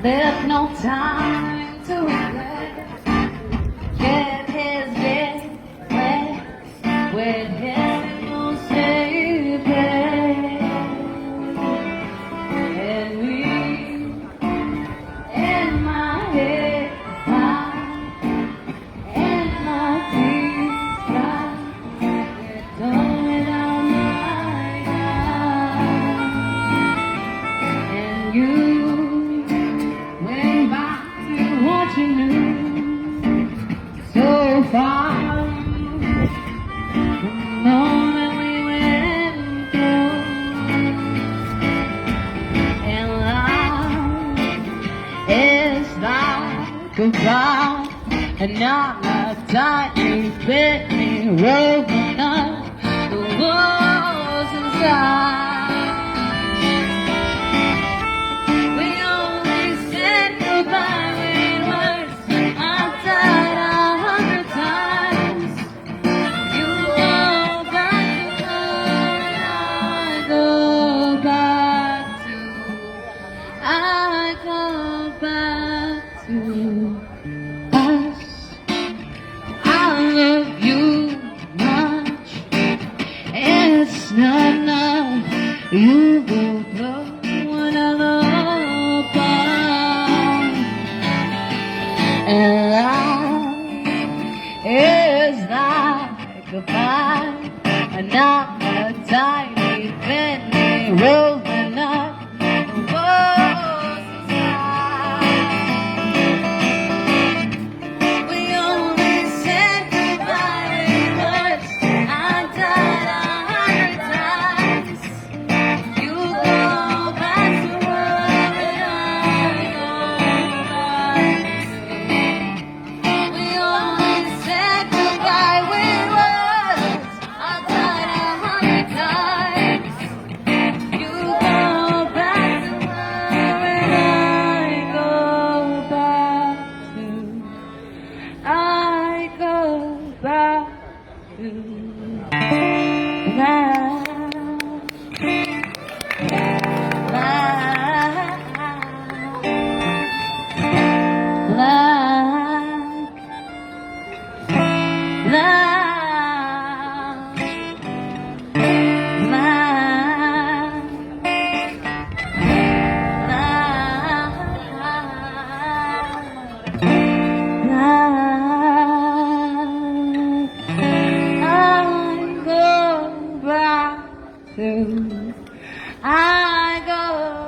There's no time to regret. Get his bed wet with his new safe and me in my head and my teeth dry. Going down my eye and you went back to what you knew so far. The moment we went through, and life is like a fire, and not the tiny bit me rolling up the walls inside. We only said goodbye with words. I died 100 times. You go back to her, and I go back to us. I love you much. It's not enough. You will blow another apart. And life is like a fire, and not a tiny penny rolling up the walls inside. We only said goodbye with words. I died 100 times. You go back to her, and I go back to. We only said goodbye with words. I died 100 times. You go back to her, and I go back to. I go back to I go